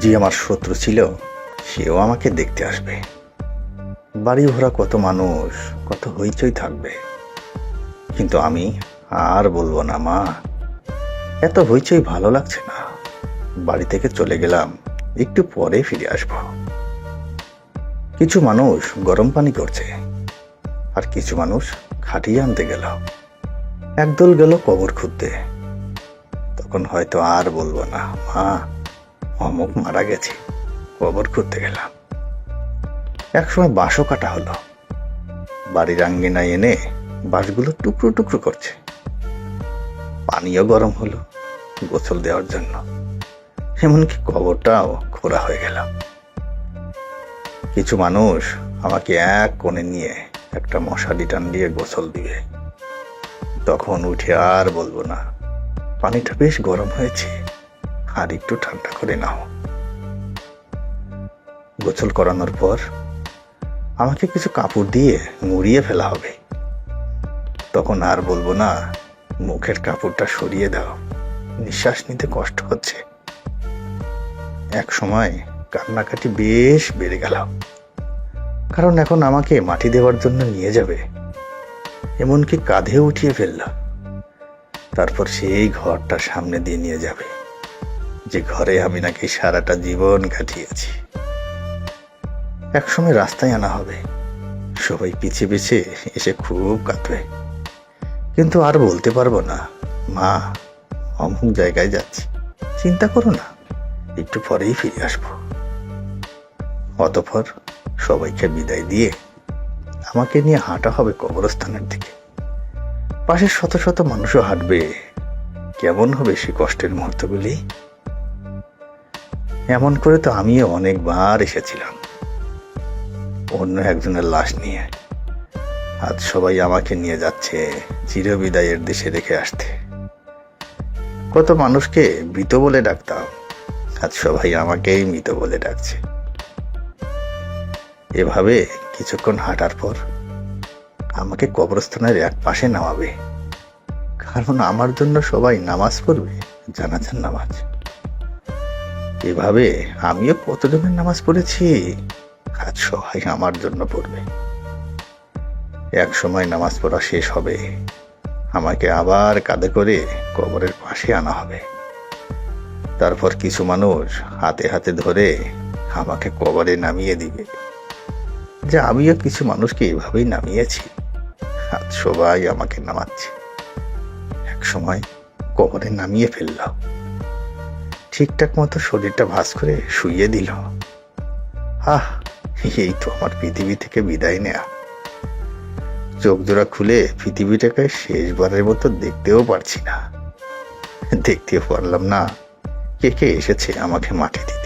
যে আমার শত্রু ছিল সেও আমাকে দেখতে আসবে। বাড়ি ভরা কত মানুষ, কত হইচই থাকবে, কিন্তু আমি আর বলবো না, মা এত হইচই ভালো লাগছে না, বাড়ি থেকে চলে গেলাম, একটু পরে ফিরে আসব। কিছু মানুষ গরম পানি করছে, আর কিছু মানুষ খাটিয়ে আনতে গেল, একদল গেল কবর খুঁড়তে। তখন হয়তো আর বলবো না, মা অমুক মারা গেছে, কবর খুঁড়তে গেলাম। একসময় বাঁশও কাটা হলো, বাড়ির আঙ্গিনায় এনে বাঁশগুলো টুকরো টুকরো করছে। পানিও গরম হলো গোসল দেওয়ার জন্য, এমনকি কবরটাও খোঁড়া হয়ে গেল। কিছু মানুষ আমাকে এক কোণে নিয়ে একটা মশারি টান দিয়ে গোসল দিবে। তখন উঠে আর বলবো না, পানিটা বেশ গরম হয়েছে, আর একটু ঠান্ডা করে নাও। গোসল করানোর পর আমাকে কিছু কাপড় দিয়ে মুড়িয়ে ফেলা হবে। তখন আর বলবো না, মুখের কাপড়টা সরিয়ে দাও, নিঃশ্বাস নিতে কষ্ট হচ্ছে। এক সময় কান্নাকাটি বেশ বেড়ে গেল, কারণ এখন আমাকে মাটি দেওয়ার জন্য নিয়ে যাবে, এমনকি কাঁধে উঠিয়ে ফেলল। তারপর সেই ঘরটা সামনে দিয়ে নিয়ে যাবে, যে ঘরে আমি নাকি সারাটা জীবন কাটিয়েছি। একসময় রাস্তায় আনা হবে, সবাই পিছিয়ে পিছিয়ে এসে খুব কাঁদবে, কিন্তু আর বলতে পারবো না, মা অমুক জায়গায় যাচ্ছি, চিন্তা করো না, একটু পরেই ফিরে আসবো। অতঃপর সবাইকে বিদায় দিয়ে আমাকে নিয়ে হাঁটা হবে কবরস্থানের দিকে। পাশে শত শত মানুষও হাঁটবে। কেমন হবে সে কষ্টের মুহূর্তগুলি। এমন করে তো আমিও অনেকবার এসেছিলাম অন্য একজনের লাশ নিয়ে। আজ সবাই আমাকে নিয়ে যাচ্ছে চিরবিদায়ের দেশে রেখে আসতে। কত মানুষকে মৃত বলে ডাকতাম, আজ সবাই আমাকেই মৃত বলে ডাকছে। এভাবে কিছুক্ষণ হাঁটার পর আমাকে কবরস্থানের এক পাশে নামাবে, কারণ আমার জন্য সবাই নামাজ পড়বে, জানাজার নামাজ। এভাবে আমিও কতজনের নামাজ পড়েছি, আজ সবাই আমার জন্য পড়বে। এক সময় নামাজ পড়া শেষ হবে, আমাকে আবার কাঁধে করে কবরের পাশে আনা হবে। তারপর কিছু মানুষ হাতে হাতে ধরে আমাকে কবরে নামিয়ে দিবে, যে আমিও কিছু মানুষকে এভাবেই নামিয়েছি, আজ সবাই আমাকে নামাচ্ছে। এক সময় কবরে নামিয়ে ফেলল, ঠিকঠাক মতো শরীরটা ভাঁজ করে শুইয়ে দিল। এই তো আমার পৃথিবী থেকে বিদায় নেয়া। চোখ জোড়া খুলে পৃথিবীটাকে শেষবারের মতো দেখতেও পারছি না, দেখতেও পারলাম না কে কে এসেছে আমাকে মাটি দিতে।